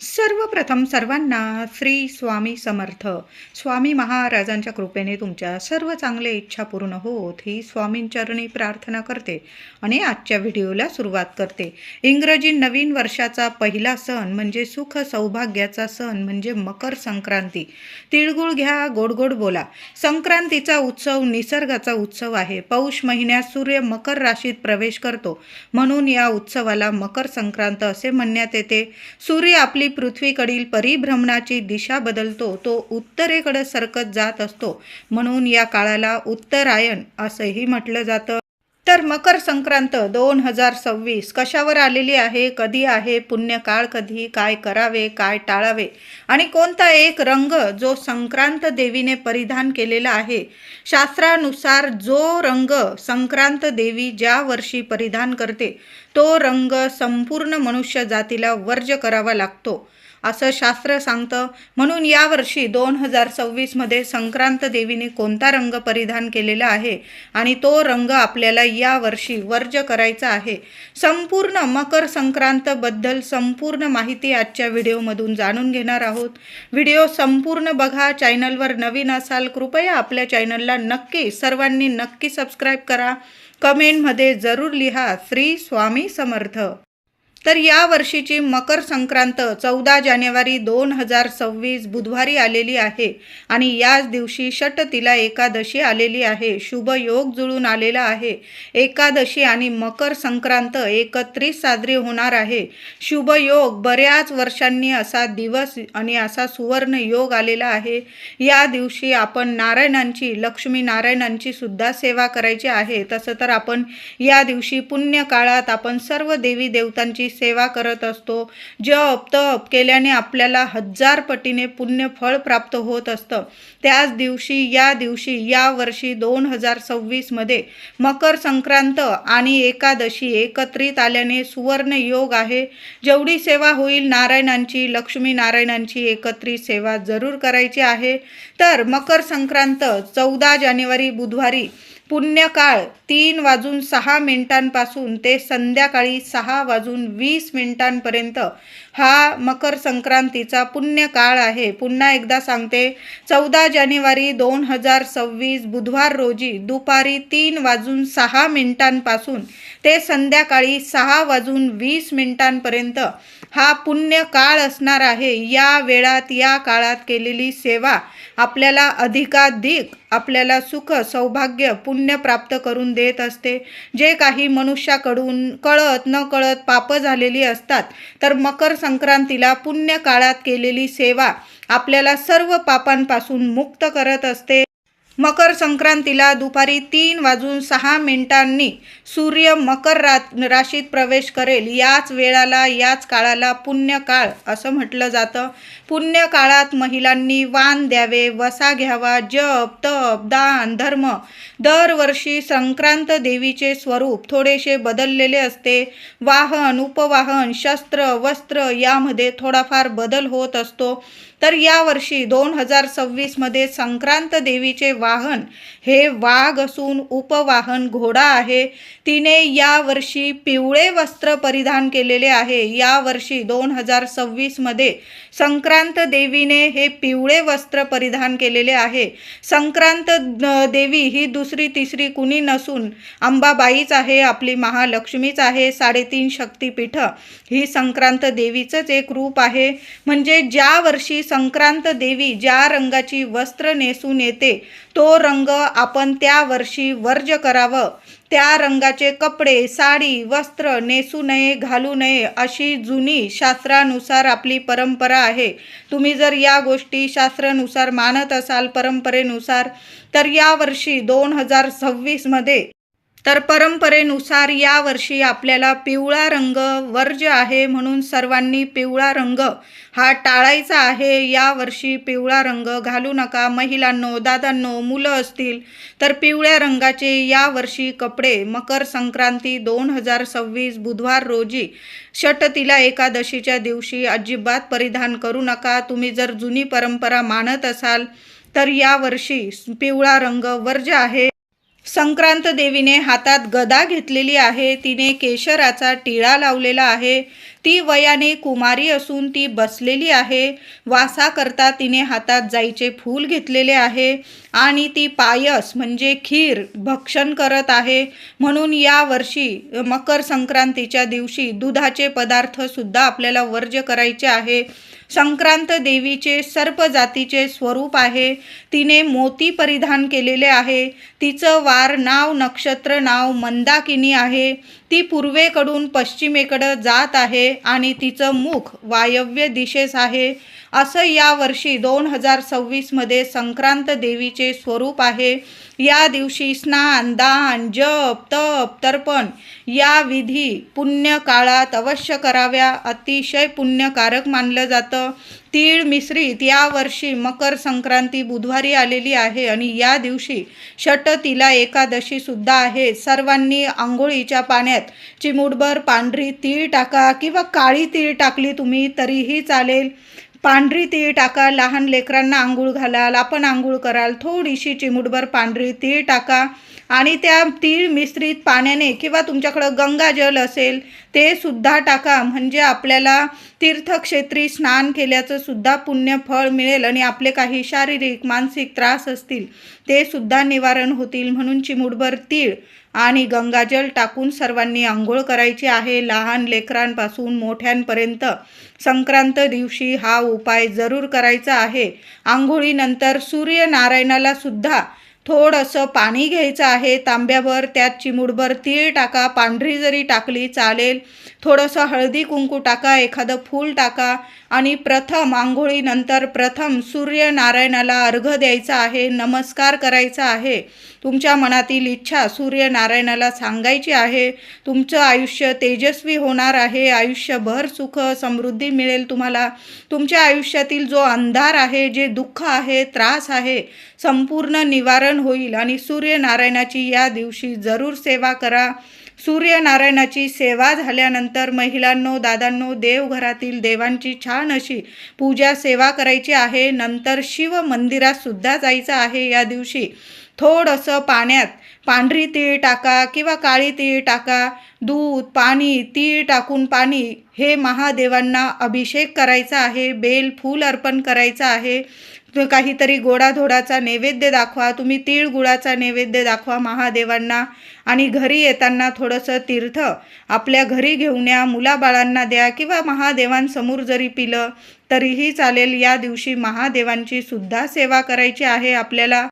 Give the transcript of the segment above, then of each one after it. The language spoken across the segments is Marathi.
सर्वप्रथम सर्वांना श्री स्वामी समर्थ. स्वामी महाराजांच्या कृपेने तुमच्या सर्व चांगल्या इच्छा पूर्ण होत ही स्वामींचरणी प्रार्थना करते आणि आजच्या व्हिडिओला सुरुवात करते. इंग्रजी नवीन वर्षाचा पहिला सण म्हणजे सुख सौभाग्याचा सण म्हणजे मकर संक्रांती. तिळगुळ घ्या, गोड गोड बोला. संक्रांतीचा उत्सव निसर्गाचा उत्सव आहे. पौष महिन्यात सूर्य मकर राशीत प्रवेश करतो, म्हणून या उत्सवाला मकर संक्रांत असे म्हणण्यात येते. सूर्य आपली पृथ्वीकडील परिभ्रमणाची दिशा बदलतो, तो उत्तरेकडे सरकत जात असतो, म्हणून या काळाला उत्तरायण असंही म्हटलं जातं. तर मकर संक्रांत 2026 कशावर आलेली आहे, कधी आहे, पुण्यकाळ कधी, काय करावे, काय टाळावे आणि कोणता एक रंग जो संक्रांत देवीने परिधान केलेला आहे. शास्त्रानुसार जो रंग संक्रांत देवी ज्या वर्षी परिधान करते तो रंग संपूर्ण मनुष्य जातीला वर्ज्य करावा लागतो असं शास्त्र सांगतं. म्हणून यावर्षी 2026मध्ये संक्रांत देवीने कोणता रंग परिधान केलेला आहे आणि तो रंग आपल्याला यावर्षी वर्ज्य करायचा आहे. संपूर्ण मकर संक्रांतबद्दल संपूर्ण माहिती आजच्या व्हिडिओमधून जाणून घेणार आहोत. व्हिडिओ संपूर्ण बघा. चॅनलवर नवीन असाल कृपया आपल्या चॅनलला सर्वांनी नक्की सबस्क्राईब करा. कमेंटमध्ये जरूर लिहा श्री स्वामी समर्थ. तर या वर्षीची मकर संक्रांत 14 जानेवारी 2026 बुधवारी आलेली आहे आणि याच दिवशी षटतिला एकादशी आलेली आहे. शुभ योग जुळून आलेला आहे. एकादशी आणि मकर संक्रांत एकत्रित साजरी होणार आहे. शुभ योग बऱ्याच वर्षांनी असा दिवस आणि असा सुवर्ण योग आलेला आहे. या दिवशी आपण नारायणांची, लक्ष्मी नारायणांची सुद्धा सेवा करायची आहे. तसं तर आपण या दिवशी पुण्य काळात आपण सर्व देवी देवतांची सेवा करत असतो. जप तप केल्याने आपल्याला 1000 पटीने पुण्य फळ प्राप्त होत असतं. त्याच दिवशी या वर्षी 2026 मध्ये मकर संक्रांत आणि एकादशी एकत्रित आल्याने सुवर्ण योग आहे. जेवढी सेवा होईल नारायणांची, लक्ष्मी नारायणांची एकत्रित सेवा जरूर करायची आहे. तर मकर संक्रांत 14 जानेवारी बुधवारी पुण्यकाळ 3:06 ते संध्याकाळी 6:20 हा मकर संक्रांतीचा पुण्यकाळ आहे. पुन्हा एकदा सांगते, 14 जानेवारी 2026 बुधवार रोजी दुपारी 3:06 ते संध्याकाळी 6:20 हा पुण्यकाळ असणार आहे. या वेळात, या काळात केलेली सेवा आपल्याला अधिकाधिक आपल्याला सुख सौभाग्य पुण्य प्राप्त करून देत असते. जे काही मनुष्याकडून कळत न कळत पाप झालेली असतात, तर मकर संक्रांतीला पुण्य काळात केलेली सेवा आपल्याला सर्व पापांपासून मुक्त करत असते. मकर संक्रांतीला दुपारी 3:06 सूर्य मकर राशीत प्रवेश करेल. याच वेळाला, याच काळाला पुण्यकाळ असं म्हटलं जातं. पुण्य काळात महिलांनी वाण द्यावे, वसा घ्यावा, जप तप दान धर्म. दरवर्षी संक्रांत देवीचे स्वरूप थोडेसे बदललेले असते. वाहन, उपवाहन, शस्त्र, वस्त्र यामध्ये थोडाफार बदल होत असतो. तर यावर्षी 2026मध्ये संक्रांत देवीचे वाहन हे वाघ असून उपवाहन घोडा आहे. तिने यावर्षी पिवळे वस्त्र परिधान केलेले आहे. यावर्षी 2026मध्ये संक्रांत देवीने हे पिवळे वस्त्र परिधान केलेले आहे. संक्रांत देवी ही दुसरी तिसरी कुणी नसून अंबाबाईच आहे, आपली महालक्ष्मीच आहे. 3.5 शक्तिपीठ ही संक्रांत देवीचंच एक रूप आहे. म्हणजे ज्या वर्षी संक्रांत देवी ज्या रंगाची वस्त्र नेसून येते तो रंग आपण त्या वर्षी वर्ज्य करावं. त्या रंगाचे कपडे, साडी, वस्त्र नेसू नये, घालू नये अशी जुनी शास्त्रानुसार आपली परंपरा आहे. तुम्ही जर या गोष्टी शास्त्रानुसार मानत असाल, परंपरेनुसार, तर यावर्षी 2026मध्ये तर परंपरेनुसार यावर्षी आपल्याला पिवळा रंग वर्ज्य आहे, म्हणून सर्वांनी पिवळा रंग हा टाळायचा आहे. यावर्षी पिवळा रंग घालू नका. महिलांनो, दादांनो, मुलं असतील तर पिवळ्या रंगाचे यावर्षी कपडे मकर संक्रांती 2026 बुधवार रोजी षटतिला एकादशीच्या दिवशी अजिबात परिधान करू नका. तुम्ही जर जुनी परंपरा मानत असाल तर यावर्षी पिवळा रंग वर्ज्य आहे. संक्रांत देवीने हातात गदा घेतलेली आहे. तिने केशराचा टिळा लावलेला आहे. ती वयाने कुमारी असून ती बसलेली आहे. वासाकरता तिने हातात जाईचे फूल घेतलेले आहे आणि ती पायस म्हणजे खीर भक्षण करत आहे. म्हणून या वर्षी मकर संक्रांतीच्या दिवशी दुधाचे पदार्थ सुद्धा आपल्याला वर्ज्य करायचे आहे. संक्रांत देवीचे सर्प जातीचे स्वरूप आहे. तिने मोती परिधान केलेले आहे. तिचं वार नाव नक्षत्र नाव मंदाकिनी आहे. ती पूर्वेकडून पश्चिमेकडं जात आहे आणि तिचं मुख वायव्य दिशेस आहे. असं या वर्षी 2026 मध्ये संक्रांत देवीचे स्वरूप आहे. या दिवशी स्नान दान जप तप तर्पण या विधी पुण्य काळात अवश्य कराव्या. अतिशय पुण्यकारक मानलं जातं. तीळ मिश्रित या वर्षी मकर संक्रांती बुधवारी आलेली आहे आणि या दिवशी षटतिला एकादशी सुद्धा आहे. सर्वांनी आंघोळीच्या पाण्यात चिमूटभर पांढरी तीळ टाका किंवा काळी तीळ टाकली तुम्ही तरीही चालेल. पांढरी तीळ टाका. लहान लेकरांना आंघोळ घालाल, आपण आंघोळ कराल, थोडीशी चिमूटभर पांढरी तीळ टाका आणि त्या तीळ मिश्रित पाण्याने किंवा तुमच्याकडं गंगाजल असेल ते सुद्धा टाका. म्हणजे आपल्याला तीर्थक्षेत्री स्नान केल्याचं सुद्धा पुण्य फळ मिळेल आणि आपले काही शारीरिक मानसिक त्रास असतील ते सुद्धा निवारण होतील. म्हणून चिमूटभर तीळ आणि गंगाजल टाकून सर्वांनी आंघोळ करायची आहे. लहान लेकरांपासून मोठ्यांपर्यंत संक्रांत दिवशी हा उपाय जरूर करायचा आहे. आंघोळीनंतर सूर्यनारायणाला सुद्धा थोडंसं पाणी घ्यायचं आहे तांब्याभर. त्यात चिमूटभर तीळ टाका, पांढरी जरी टाकली चालेल. थोडंसं हळदी कुंकू टाका, एखादं फूल टाका आणि प्रथम आंघोळीनंतर प्रथम सूर्यनारायणाला अर्घ्य द्यायचा आहे, नमस्कार करायचा आहे. तुमच्या मनातील इच्छा सूर्यनारायणाला सांगायची आहे. तुमचं आयुष्य तेजस्वी होणार आहे. आयुष्यभर सुख समृद्धी मिळेल तुम्हाला. तुमच्या आयुष्यातील जो अंधार आहे, जे दुःख आहे, त्रास आहे, संपूर्ण निवारण होईल आणि सूर्यनारायणाची या दिवशी जरूर सेवा करा. सूर्यनारायणाची सेवा झाल्यानंतर महिलांनो दादांनो देवघरातील देवांची छान अशी पूजा सेवा करायची आहे. नंतर शिव मंदिरात सुद्धा जायचं आहे. या दिवशी थोडंसं पाण्यात पांढरी तीळ टाका किंवा काळी तीळ टाका. दूध पाणी तीळ टाकून पाणी हे महादेवांना अभिषेक करायचा आहे. बेल फूल अर्पण करायचं आहे. काहीतरी गोडाधोडाचा नैवेद्य दाखवा. तुम्ही तीळ गुळाचा नैवेद्य दाखवा महादेवांना आणि घरी येताना थोडंसं तीर्थ आपल्या घरी घेऊन या. मुलाबाळांना द्या किंवा महादेवांसमोर जरी पिलं तरीही चालेल. या दिवशी महादेवांची सुद्धा सेवा करायची आहे आपल्याला.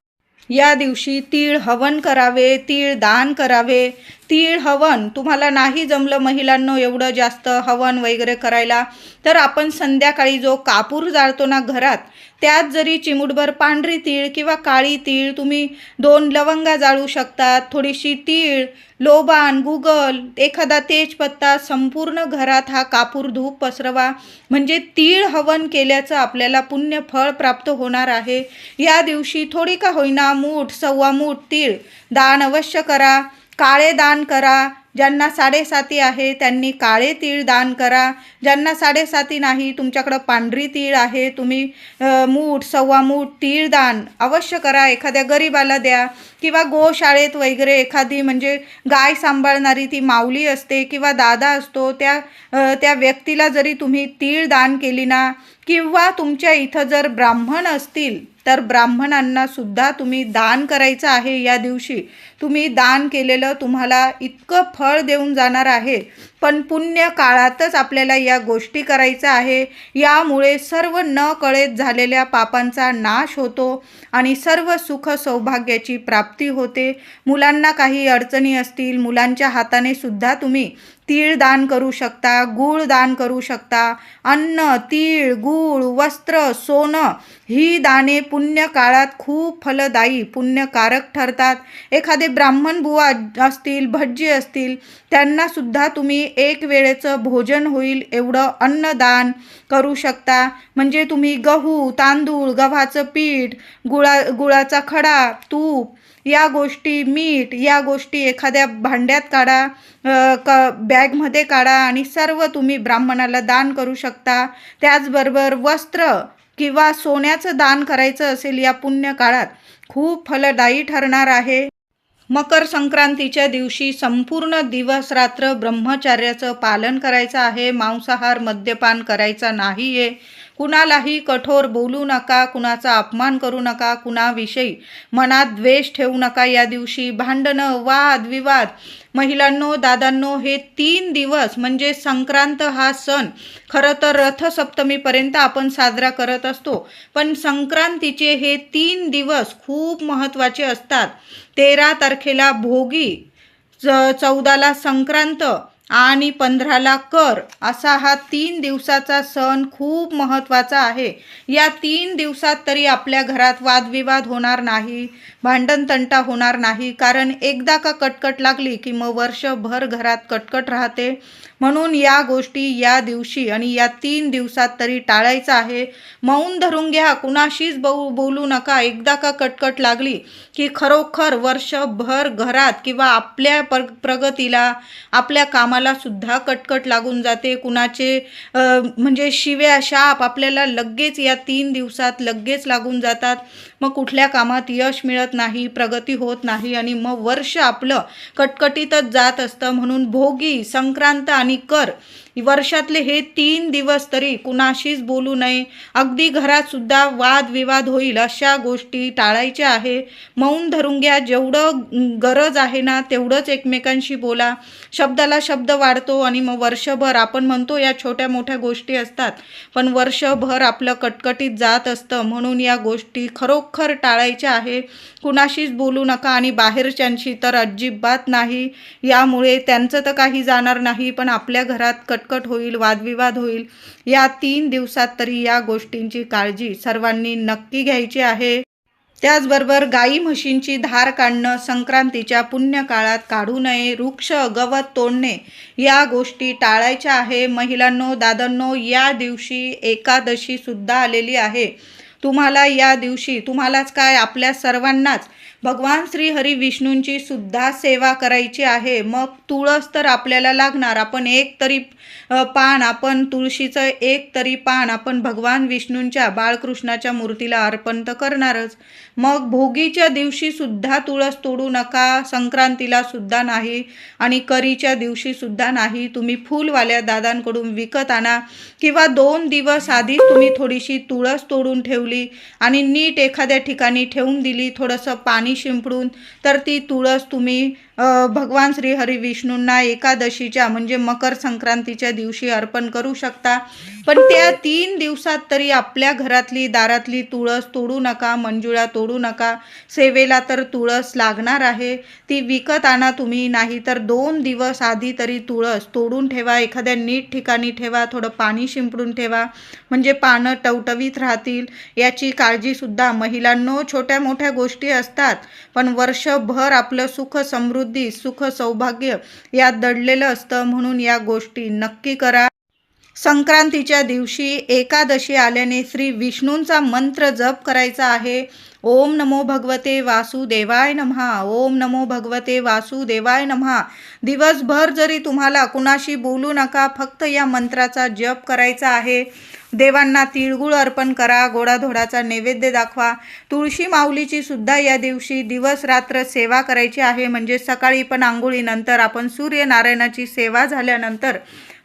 या दिवशी तीळ हवन करावे, तीळ दान करावे. तीळ हवन तुम्हाला नाही जमलं महिलांनो एवढं जास्त हवन वगैरे करायला, तर आपण संध्याकाळी जो कापूर जाळतो ना घरात, त्यात जरी चिमूटभर पांढरी तीळ किंवा काळी तीळ, तुम्ही 2 लवंगा जाळू शकतात, थोडीशी तीळ, लोबान, गुगल, एखादा तेजपत्ता, संपूर्ण घरात हा कापूर धूप पसरवा. म्हणजे तीळ हवन केल्याचं आपल्याला पुण्य फळ प्राप्त होणार आहे. या दिवशी थोडी का होईना मूठ सव्वा मूठ तीळ दान अवश्य करा. काळे दान करा. ज्यांना 7.5 आहे त्यांनी काळे तीळ दान करा. ज्यांना 7.5 नाही, तुमच्याकडं पांढरी तीळ आहे, तुम्ही मूठ सव्वा मूठ तीळ दान अवश्य करा. एखाद्या गरिबाला द्या किंवा गोशाळेत वगैरे एखादी म्हणजे गाय सांभाळणारी ती माऊली असते किंवा दादा असतो, त्या व्यक्तीला जरी तुम्ही तीळ दान केली ना, किंवा तुमच्या इथं जर ब्राह्मण असतील तर ब्राह्मणांना सुद्धा तुम्ही दान करायचं आहे. या दिवशी तुम्ही दान केलेलं तुम्हाला इतकं फळ देऊन जाणार आहे. पण पुण्य काळातच आपल्याला या गोष्टी करायच्या आहे. यामुळे सर्व न कळत झालेल्या पापांचा नाश होतो आणि सर्व सुख सौभाग्याची प्राप्ती होते. मुलांना काही अडचणी असतील, मुलांच्या हाताने सुद्धा तुम्ही तीळ दान करू शकता, गूळ दान करू शकता. अन्न, तीळ, गूळ, वस्त्र, सोनं ही दाने पुण्य काळात खूप फलदायी पुण्यकारक ठरतात. एखादे ब्राह्मण बुवा असतील, भटजी असतील, त्यांना सुद्धा तुम्ही एक वेळेचं भोजन होईल एवढं अन्नदान करू शकता. म्हणजे तुम्ही गहू, तांदूळ, गव्हाचं पीठ, गुळाचा खडा, तूप या गोष्टी, मीठ या गोष्टी एखाद्या भांड्यात काढा, बॅगमध्ये काढा आणि सर्व तुम्ही ब्राह्मणाला दान करू शकता. त्याचबरोबर वस्त्र किंवा सोन्याचं दान करायचं असेल या पुण्य काळात खूप फलदायी ठरणार आहे. मकर संक्रांतीच्या दिवशी संपूर्ण दिवस रात्र ब्रह्मचर्याचं पालन करायचं आहे. मांसाहार मद्यपान करायचा नाही आहे. कुणालाही कठोर बोलू नका, कुणाचा अपमान करू नका, कुणाविषयी मनात द्वेष ठेवू नका. या दिवशी भांडणं, वाद विवाद, महिलांनो दादांनो, हे 3 दिवस म्हणजे संक्रांत हा सण खरं तर रथसप्तमीपर्यंत आपण साजरा करत असतो, पण संक्रांतीचे हे 3 दिवस खूप महत्त्वाचे असतात. 13 तारखेला भोगी, 14ला संक्रांत आणि 15ला कर, असा हा 3 दिवसाचा सण खूप महत्त्वाचा आहे. या 3 दिवसात तरी आपल्या घरात वादविवाद होणार नाही, भांडणतंटा होणार नाही, कारण एकदा का कटकट लागली की मग वर्षभर घरात कटकट राहते. म्हणून या गोष्टी या दिवशी आणि या 3 दिवसात तरी टाळायचं आहे. मौन धरून घ्या, कुणाशीच बोलू नका. एकदा का कटकट लागली की खरोखर वर्षभर घरात किंवा आपल्या प्रगतीला, आपल्या कामाला सुद्धा कटकट लागून जाते. कुणाचे म्हणजे शिव्या शाप आपल्याला लगेच या 3 दिवसात लगेच लागून जातात. मग कुठल्या कामात यश मिळत नाही, प्रगती होत नाही आणि मग वर्ष आपलं कटकटीतच जात असतं. म्हणून भोगी, संक्रांत आणि कर वर्षातले हे 3 दिवस तरी कुणाशीच बोलू नये. अगदी घरात सुद्धा वादविवाद होईल अशा गोष्टी टाळायच्या आहे. मौन धरून घ्या. जेवढं गरज आहे ना तेवढंच एकमेकांशी बोला. शब्दाला शब्द वाढतो आणि मग वर्षभर आपण म्हणतो या छोट्या मोठ्या गोष्टी असतात, पण वर्षभर आपलं कटकटीत जात असतं. म्हणून या गोष्टी खरोखर टाळायच्या आहे. कुणाशीच बोलू नका आणि बाहेरच्यांशी तर अजिबात नाही. यामुळे त्यांचं तर काही जाणार नाही, पण आपल्या घरात कटकट होईल, वादविवाद होईल. या 3 दिवसात तरी या गोष्टींची काळजी सर्वांनी नक्की घ्यायची आहे. त्याचबरोबर गाई म्हशींची धार काढणं संक्रांतीच्या पुण्य काळात काढू नये. वृक्ष गवत तोडणे या गोष्टी टाळायच्या आहे. महिलांनो दादांनो, या दिवशी एकादशी सुद्धा आलेली आहे. तुम्हाला या दिवशी तुम्हालाच काय, आपल्या सर्वांनाच भगवान श्री हरी विष्णूंची सुद्धा सेवा करायची आहे. मग तुळस तर आपल्याला लागणार. आपण एक तरी पान, आपण तुळशीचं एक तरी पान आपण भगवान विष्णूंच्या, बाळकृष्णाच्या मूर्तीला अर्पण तर करणारच. मग भोगीच्या दिवशी सुद्धा तुळस तोडू नका, संक्रांतीला सुद्धा नाही आणि करीच्या दिवशी सुद्धा नाही. तुम्ही फुलवाल्या दादांकडून विकत आणा किंवा 2 दिवस आधी तुम्ही थोडीशी तुळस तोडून ठेवली आणि नीट एखाद्या ठिकाणी ठेवून दिली, थोडंसं पाणी शिंपडून, तर ती तुळस तुम्ही भगवान श्री हरी विष्णूंना एकादशीच्या म्हणजे मकर संक्रांतीच्या दिवशी अर्पण करू शकता. पण त्या 3 दिवसात तरी आपल्या घरातली दारातली तुळस तोडू नका, मंजुळा तोडू नका. सेवेला तर तुळस लागणार आहे, ती विकत आणा तुम्ही. नाही तर 2 दिवस आधी तरी तुळस तोडून ठेवा, एखाद्या नीट ठिकाणी ठेवा, थोडं पाणी शिंपडून ठेवा, म्हणजे पानं टवटवीत राहतील. याची काळजीसुद्धा महिलांनो, छोट्या मोठ्या गोष्टी असतात, पण वर्षभर आपलं सुख समृद्धी, सुख सौभाग्य यात दडलेलं असतं. म्हणून या गोष्टी नक्की करा. संक्रांतीच्या दिवशी एकादशी आल्याने श्री विष्णूंचा मंत्र जप करायचा आहे. ओम नमो भगवते वासुदेवाय नमः, ओम नमो भगवते वासुदेवाय नमः. दिवसभर जरी तुम्हाला कुणाशी बोलू नका, फक्त या मंत्राचा जप करायचा आहे. देवांना तिळगुळ अर्पण करा, गोडाधोडाचा नैवेद्य दाखवा. तुळशी माऊलीची सुद्धा या दिवशी दिवस रात्र सेवा करायची आहे. म्हणजे सकाळी पण आंघोळीनंतर आपण सूर्यनारायणाची सेवा झाल्यानंतर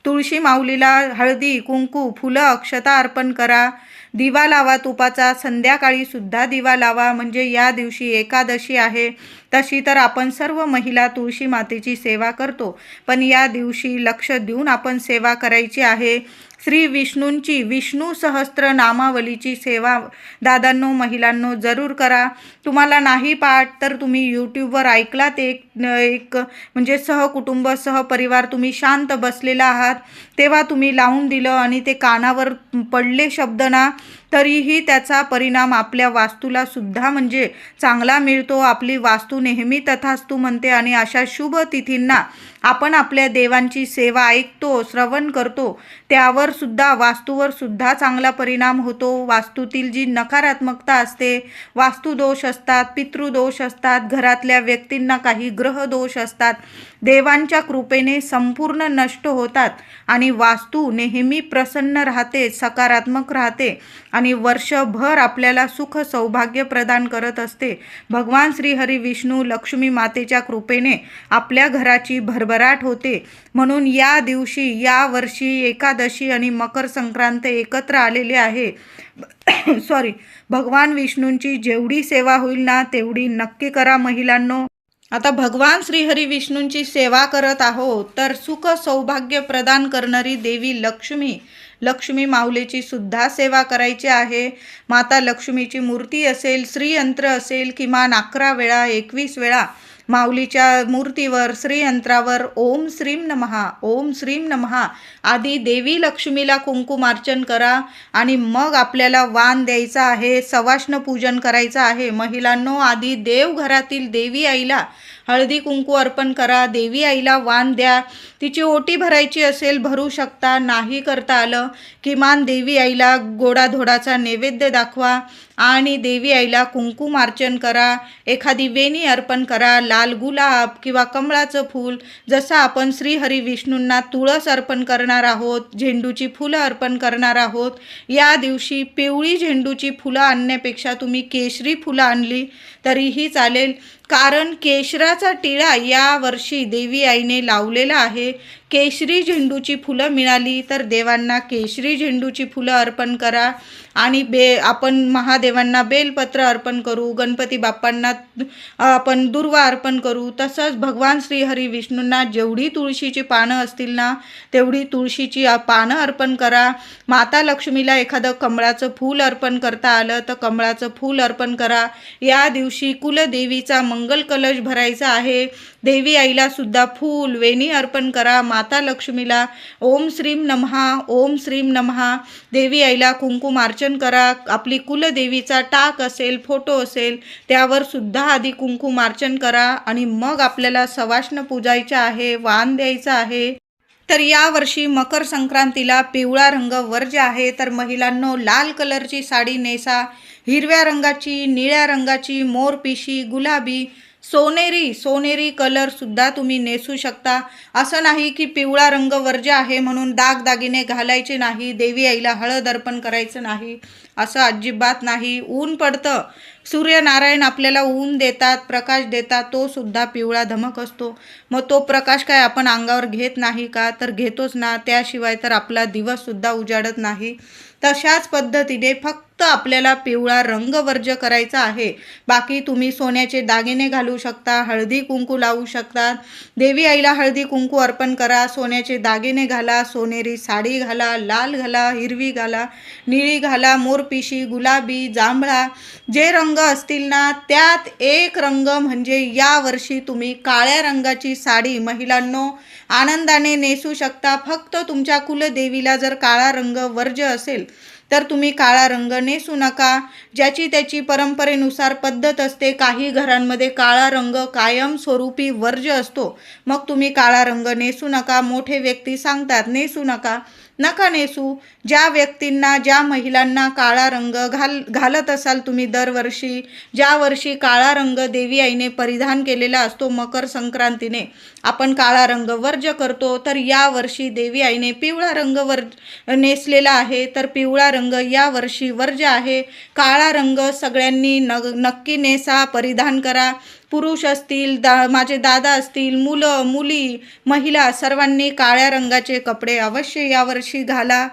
तुळशी माऊलीला हळदी कुंकू फुलं अक्षता अर्पण करा. दिवा लावा तुपाचा, संध्याकाळी सुद्धा दिवा लावा. म्हणजे या दिवशी एकादशी आहे. तशी तर आपण सर्व महिला तुळशी मातेची सेवा करतो, पण या दिवशी लक्ष देऊन आपण सेवा करायची आहे. श्री विष्णूंची विष्णू सहस्त्र नामावलीची सेवा दादांनो महिलांनो जरूर करा. तुम्हाला नाही पाठ तर तुम्ही यूट्यूबवर ऐकलात, एक म्हणजे सहकुटुंब सहपरिवार तुम्ही शांत बसलेला आहात तेव्हा तुम्ही लावून दिलं आणि ते कानावर पडले शब्द ना, तरीही त्याचा परिणाम आपल्या वास्तूला सुद्धा म्हणजे चांगला मिळतो. आपली वास्तू नेहमी तथास्तू म्हणते आणि अशा शुभ तिथींना आपण आपल्या देवांची सेवा ऐकतो, श्रवण करतो, त्यावर सुद्धा वास्तूवर सुद्धा चांगला परिणाम होतो. वास्तूतील जी नकारात्मकता असते, वास्तुदोष असतात, पितृदोष असतात, घरातल्या व्यक्तींना काही ग्रहदोष असतात, देवांच्या कृपेने संपूर्ण नष्ट होतात आणि वास्तू नेहमी प्रसन्न राहते, सकारात्मक राहते. आणि वर्षभर आपल्याला सुख सौभाग्य प्रदान करत असते. भगवान श्रीहरी विष्णू लक्ष्मी मातेच्या कृपेने आपल्या घराची भरभराट होते. म्हणून या दिवशी, या वर्षी एकादशी आणि मकर संक्रांत एकत्र आलेले आहे. भगवान विष्णूंची जेवढी सेवा होईल ना तेवढी नक्की करा महिलांनो. आता भगवान श्रीहरी विष्णूंची सेवा करत आहोत तर सुख सौभाग्य प्रदान करणारी देवी लक्ष्मी माऊलीची सुद्धा सेवा करायची आहे. माता लक्ष्मीची मूर्ती असेल, श्रीयंत्र असेल, किमान 11 वेळा 21 वेळा माऊलीच्या मूर्तीवर श्रीयंत्रावर ओम श्रीम नमः, ओम श्रीम नमः आदी देवी लक्ष्मीला कुंकुमार्चन करा. आणि मग आपल्याला वाण द्यायचा आहे, सवाष्ण पूजन करायचं आहे. महिलांनो, आधी देवघरातील देवी आईला हळदी कुंकू अर्पण करा, देवी आईला वाण द्या. तिची ओटी भरायची असेल भरू शकता, नाही करता आलं किमान देवी आईला गोडाधोडाचा नैवेद्य दाखवा आणि देवी आईला कुंकुमार्चन करा. एखादी वेणी अर्पण करा, लाल गुलाब किंवा कमळाचं फूल. जसं आपण श्रीहरी विष्णूंना तुळस अर्पण करणार आहोत, झेंडूची फुलं अर्पण करणार आहोत, या दिवशी पिवळी झेंडूची फुलं आणण्यापेक्षा तुम्ही केशरी फुलं आणली तरीही चालेल. कारण केशराचा टिळा या वर्षी देवी आईने लावलेला आहे. केशरी झेंडूची फुलं मिळाली तर देवांना केशरी झेंडूची फुलं अर्पण करा. आणि आपण महादेवांना बेलपत्र अर्पण करू, गणपती बाप्पांना आपण दुर्वा अर्पण करू. तसंच भगवान श्रीहरी विष्णूंना जेवढी तुळशीची पानं असतील ना तेवढी तुळशीची पानं अर्पण करा. माता लक्ष्मीला एखादं कमळाचं फूल अर्पण करता आलं तर कमळाचं फूल अर्पण करा. या दिवशी कुलदेवीचा मंगल कलश भरायचा आहे. देवी आईला सुद्धा फूल वेणी अर्पण करा. माता लक्ष्मीला ओम श्रीम नमः, ओम श्रीम नमः देवी आईला कुंकुमार्चन करा. आपली कुलदेवीचा टाक असेल, फोटो असेल त्यावर सुद्धा आधी कुंकुमार्चन करा. आणि मग आपल्याला सवाष्ण पूजायचं आहे, वाण द्यायचं आहे. तर यावर्षी मकर संक्रांतीला पिवळा रंग वर्ज्य आहे. तर महिलांनो, लाल कलरची साडी नेसा, हिरव्या रंगाची, निळ्या रंगाची, मोरपिशी, गुलाबी, सोनेरी कलर सुद्धा तुम्ही नेसू शकता. असं नाही की पिवळा रंग वर्ज्य आहे म्हणून दागदागिने घालायचे नाही, देवी आईला हळद अर्पण करायचं नाही, असं अजिबात नाही. ऊन पडतं, सूर्यनारायण आपल्याला ऊन देतात, प्रकाश देतात, तो सुद्धा पिवळा धमक असतो. मग तो प्रकाश काय आपण अंगावर घेत नाही का? तर घेतोच ना. त्याशिवाय तर आपला दिवस सुद्धा उजाडत नाही. तशाच पद्धतीने फक्त आपल्याला पिवळा रंग वर्ज्य करायचा आहे. बाकी तुम्ही सोन्याचे दागिने घालू शकता, हळदी कुंकू लावू शकता, देवी आईला हळदी कुंकू अर्पण करा, सोन्याचे दागिने घाला, सोनेरी साडी घाला, लाल घाला, हिरवी घाला, निळी घाला, मोरपिशी, गुलाबी, जांभळा जे रंग असतील ना त्यात एक रंग म्हणजे यावर्षी तुम्ही काळ्या रंगाची साडी महिलांनो आनंदाने नेसू शकता. फक्त तुमच्या कुलदेवीला जर काळा रंग वर्ज्य असेल तर तुम्ही काळा रंग नेसू नका. ज्याची त्याची परंपरेनुसार पद्धत असते. काही घरांमध्ये काळा रंग कायमस्वरूपी वर्ज्य असतो, मग तुम्ही काळा रंग नेसू नका. मोठे व्यक्ती सांगतात नेसू नका नेसू. ज्या व्यक्तींना, ज्या महिलांना काळा रंग घालत असाल तुम्ही दरवर्षी, ज्या वर्षी काळा रंग देवी आईने परिधान केलेला असतो मकर संक्रांतीने आपण काळा रंग वर्ज्य करतो, तर यावर्षी देवी आईने पिवळा रंग नेसलेला आहे, तर पिवळा रंग यावर्षी वर्ज्य आहे. काळा रंग सगळ्यांनी नक्की नेसा, परिधान करा. पुरुष असतील, माझे दादा असतील, मुलं मुली महिला सर्वांनी काळ्या रंगाचे कपडे अवश्य यावर्षी घाला.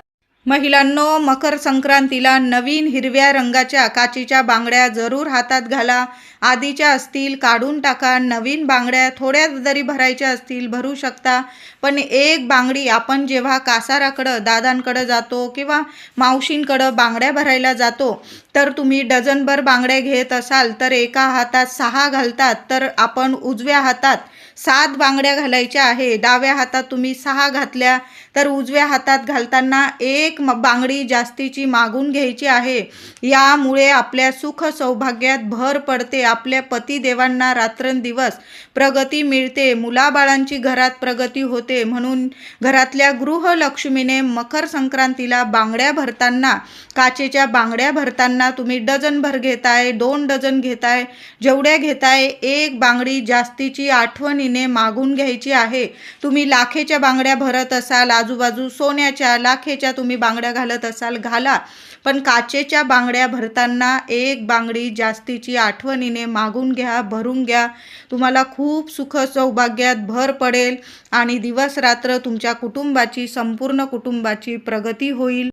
महिलांनो, मकर संक्रांतीला नवीन हिरव्या रंगाच्या काचेच्या बांगड्या जरूर हातात घाला. आधीच्या असतील काढून टाका. नवीन बांगड्या थोड्या जरी भरायच्या असतील भरू शकता. पण एक बांगडी आपण जेव्हा कासाराकडं, दादांकडं जातो किंवा मावशींकडं बांगड्या भरायला जातो तर तुम्ही डझनभर बांगड्या घेत असाल तर एका हातात 6 घालतात, तर आपण उजव्या हातात 7 बांगड्या घालायच्या आहे. डाव्या हातात तुम्ही 6 घातल्या तर उजव्या हातात घालताना एक बांगडी जास्तीची मागून घ्यायची आहे. यामुळे आपल्या सुख सौभाग्यात भर पडते. आपल्या पतिदेवांना रात्रंदिवस प्रगती मिळते, मुलाबाळांची घरात प्रगती होते. म्हणून घरातल्या गृहलक्ष्मीने मकर संक्रांतीला बांगड्या भरताना, काचेच्या बांगड्या भरताना तुम्ही डझनभर घेताय, 2 डझन घेताय, जेवढ्या घेताय एक बांगडी जास्तीची आठवण आठवणीने मागून घ्यायची आहे. तुम्ही लाखेच्या बांगड्या भरत असाल, आजूबाजू सोन्याच्या लाखेच्या तुम्ही बांगड्या घालत असाल, घाला. पण काचेच्या बांगड्या भरताना एक बांगडी जास्तीची आठवणीने मागून घ्या, भरून घ्या. तुम्हाला खूप सुख सौभाग्यात भर पडेल आणि दिवस रात्र तुमच्या कुटुंबाची, संपूर्ण कुटुंबाची प्रगती होईल.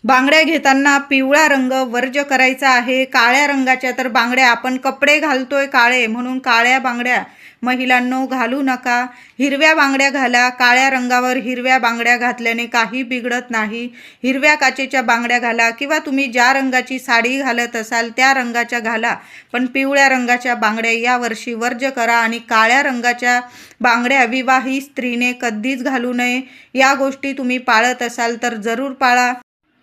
बांगड्या घेताना पिवळा रंग वर्ज्य करायचा आहे. काळ्या रंगाच्या तर बांगड्या, आपण कपडे घालतोय काळे म्हणून काळ्या बांगड्या महिलांनो घालू नका. हिरव्या बांगड्या घाला. काळ्या रंगावर हिरव्या बांगड्या घातल्याने काही बिघडत नाही. हिरव्या काचेच्या बांगड्या घाला किंवा तुम्ही ज्या रंगाची साडी घालत असाल त्या रंगाच्या घाला. पण पिवळ्या रंगाच्या बांगड्या यावर्षी वर्ज्य करा. आणि काळ्या रंगाच्या बांगड्या विवाहित स्त्रीने कधीच घालू नये. या गोष्टी तुम्ही पाळत असाल तर जरूर पाळा.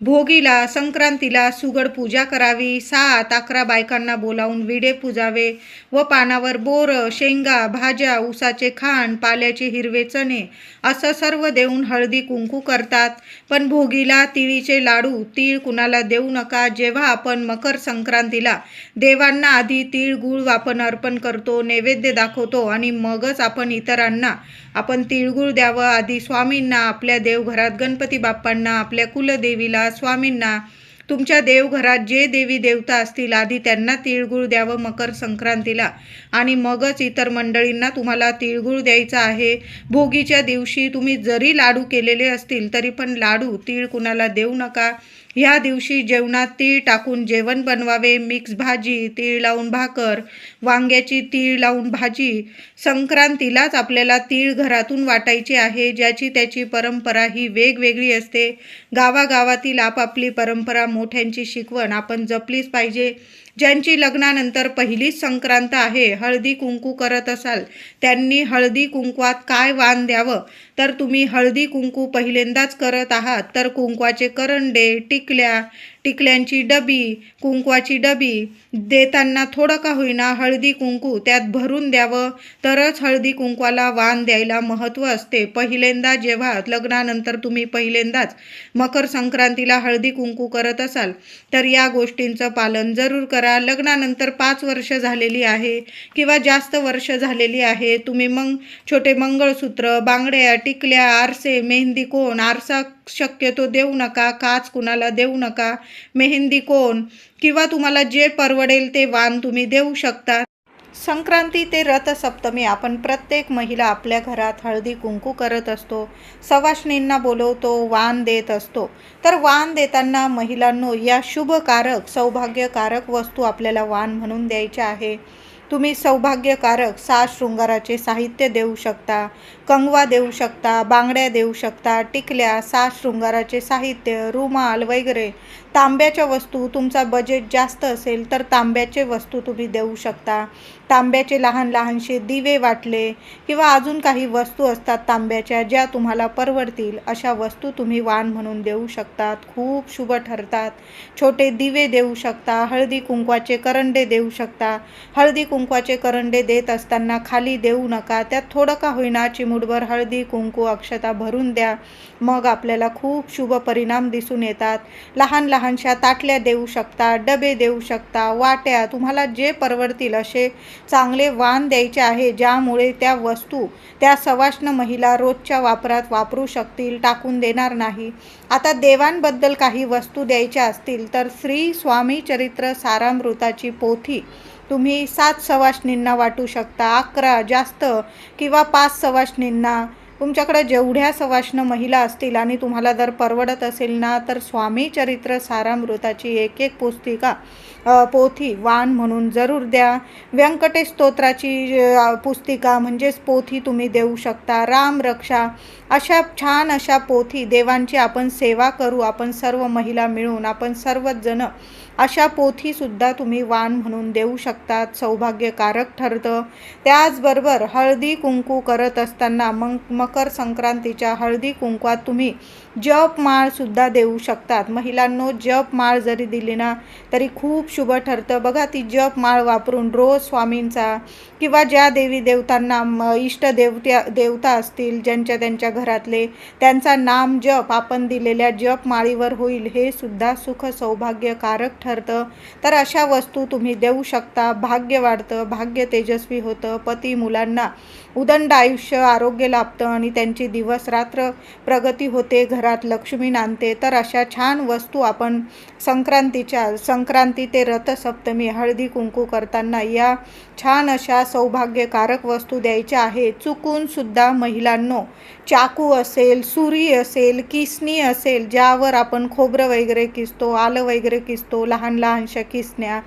भोगीला, संक्रांतीला सुगड पूजा करावी. 7-11 बायकांना बोलावून विडे पुजावे व पानावर बोरं, शेंगा, भाज्या, उसाचे खांड, पाल्याचे हिरवे चणे असं सर्व देऊन हळदी कुंकू करतात. पण भोगीला तिळीचे लाडू, तीळ कुणाला देऊ नका. जेव्हा आपण मकर संक्रांतीला देवांना आधी तीळ गुळ आपण अर्पण करतो, नैवेद्य दाखवतो आणि मगच आपण इतरांना आपण तिळगुळ द्यावं. आधी स्वामींना, आपल्या देवघरात गणपती बाप्पांना, आपल्या कुलदेवीला, स्वामींना, तुमच्या देवघरात जे देवी देवता असतील आधी त्यांना तिळगुळ द्यावं मकर संक्रांतीला आणि मगच इतर मंडळींना तुम्हाला तिळगुळ द्यायचा आहे. भोगीच्या दिवशी तुम्ही जरी लाडू केलेले असतील तरी पण लाडू, तीळ कुणाला देऊ नका. ह्या दिवशी जेवणात तीळ टाकून जेवण बनवावे. मिक्स भाजी, तीळ लावून भाकर, वांग्याची तीळ लावून भाजी. संक्रांतीलाच आपल्याला तीळ घरातून वाटायचे आहे. ज्याची त्याची परंपरा ही वेगवेगळी असते. गावागावातील आपापली परंपरा, मोठ्यांची शिकवण आपण जपलीच पाहिजे. ज्यांची लग्नानंतर पहिलीच संक्रांत आहे, हळदी कुंकू करत असाल, त्यांनी हळदी कुंकवात काय वाण द्यावं? तर तुम्ही हळदी कुंकू पहिल्यांदाच करत आहात तर कुंकवाचे करंडे, टिकल्यांची डबी, कुंकवाची डबी देताना थोडं का होईना हळदी कुंकू त्यात भरून द्यावं. तरच हळदी कुंकवाला वाण द्यायला महत्त्व असते. पहिल्यांदा जेव्हा लग्नानंतर तुम्ही पहिल्यांदाच मकर संक्रांतीला हळदी कुंकू करत असाल तर या गोष्टींचं पालन जरूर करा. लग्नानंतर 5 वर्ष झालेली आहे किंवा जास्त वर्ष झालेली आहे, तुम्ही मग छोटे मंगळसूत्र, बांगड्या, टिकल्या, आरसे, मेहंदी कोण, आरसा शक्यतो देऊ नका. काच कुणाला देऊ नका. मेहंदी कोण किंवा तुम्हाला जे परवडेल ते वाण तुम्ही देऊ शकता. संक्रांती ते रथसप्तमी आपण प्रत्येक महिला आपल्या घरात हळदी कुंकू करत असतो. सवाष्णींना बोलवतो, वाण देत असतो. तर वाण देताना महिलांनो या शुभकारक, सौभाग्यकारक वस्तू आपल्याला वाण म्हणून द्यायच्या आहे. तुम्ही सौभाग्यकारक 6 शृंगाराचे साहित्य देऊ शकता, कंगवा देऊ शकता, बांगड्या देऊ शकता, टिकल्या, 6 शृंगाराचे साहित्य, रुमाल वगैरे. तांब्याच्या वस्तू, तुमचा बजेट जास्त असेल तर तांब्याचे वस्तू तुम्ही देऊ शकता. तांब्याचे लहान लहानसे दिवे वाटले किंवा अजून काही वस्तू असतात तांब्याच्या ज्या तुम्हाला परवडतील अशा वस्तू तुम्ही वाण म्हणून देऊ शकतात. खूप शुभ ठरतात. छोटे दिवे देऊ शकता. हळदी कुंकवाचे करंडे देऊ शकता. हळदी कुंकवाचे करंडे देत असताना खाली देऊ नका. त्यात थोडं का होईना चिमूटभर हळदी कुंकू अक्षता भरून द्या. मग आपल्याला खूप शुभ परिणाम दिसून येतात. लहान लहानशा ताटल्या देऊ शकता, डबे देऊ शकता, वाट्या, तुम्हाला जे परवडतील असे चांगले वाण द्यायचे आहे ज्यामुळे त्या वस्तू त्या सवाष्ण महिला रोजच्या वापरात वापरू शकतील, टाकून देणार नाही. आता देवांबद्दल काही वस्तू द्यायच्या असतील तर श्री स्वामी चरित्र सारामृताची पोथी तुम्ही 7 सवाष्णींना वाटू शकता, 11 जास्त किंवा 5 सवाष्णींना. तुमच्याकडे जेवढ्या सवाष्ण महिला असतील आणि तुम्हाला जर परवडत असेल ना तर स्वामी चरित्र सारामृताची एक पुस्तिका पोथी वाण म्हणून जरूर द्या. व्यंकटेश स्तोत्राची पुस्तिका म्हणजेच पोथी तुम्ही देऊ शकता. रामरक्षा अशा छान अशा पोथी देवांची आपण सेवा करू, आपण सर्व महिला मिळून, आपण सर्वच जण अशा पोथीसुद्धा तुम्ही वाण म्हणून देऊ शकतात. सौभाग्यकारक ठरतं. त्याचबरोबर हळदी कुंकू करत असताना मकर संक्रांतीच्या हळदी कुंकवात तुम्ही जपमाळसुद्धा देऊ शकतात. महिलांनो, जपमाळ जरी दिली ना तरी खूप शुभ ठरतं. बघा, ती जपमाळ वापरून रोज स्वामींचा किंवा ज्या देवी देवतांना इष्ट देवता असतील ज्यांच्या त्यांच्या घरातले, त्यांचा नाम जप आपण दिलेल्या जपमाळीवर होईल, हे सुद्धा सुख सौभाग्यकारक ठरतं. तर अशा वस्तू तुम्ही देऊ शकता. भाग्य वाढतं, भाग्य तेजस्वी होतं, पती मुलांना उदंड आयुष्य आरोग्य लाभतं आणि त्यांची दिवस रात्र प्रगती होते, घरात लक्ष्मी नांदते. तर अशा छान वस्तू आपण संक्रांती ते रथसप्तमी हळदी कुंकू करताना या छान अशा सौभाग्यकारक वस्तू द्यायच्या आहे. चुकून सुद्धा महिलांनो, चाकू असेल, सुरी असेल, किसणी असेल, ज्यावर आपण खोबरं वगैरे किसतो, आलं वगैरे किसतो, लहान लहानशा किसण्या,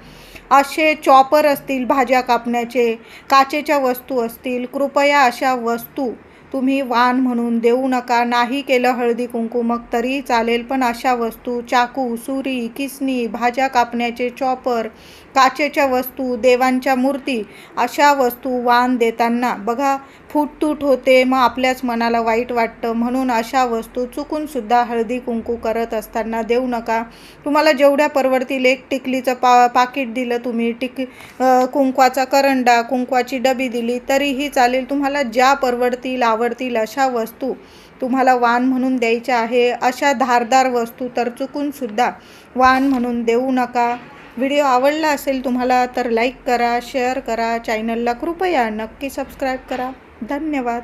असे चॉपर असतील भाज्या कापण्याचे, काचेच्या वस्तू असतील, कृपया अशा वस्तू तुम्ही वाण म्हणून देऊ नका. नाही केलं हळदी कुंकू मग तरी चालेल, पण अशा वस्तू चाकू, सुरी, किसणी, भाज्या कापण्याचे चॉपर, काचेच्या वस्तू, देवांच्या मूर्ती, अशा वस्तू वाण देताना बघा फूटतूट होते, मग आपल्याच मनाला वाईट वाटतं. म्हणून अशा वस्तू चुकून सुद्धा हळदी कुंकू करत असताना देऊ नका. तुम्हाला जेवढ्या परवडतील, एक टिकलीचं पाकिट दिलं तुम्ही, कुंकवाचा करंडा, कुंकवाची डबी दिली तरीही चालेल. तुम्हाला ज्या परवडतील आवडतील अशा वस्तू तुम्हाला वाण म्हणून द्यायच्या आहे. अशा धारदार वस्तू तर चुकून सुद्धा वाण म्हणून देऊ नका. व्हिडिओ आवडला असेल तुम्हाला तर लाईक करा, शेअर करा, चॅनलला कृपया नक्की सबस्क्राईब करा. धन्यवाद.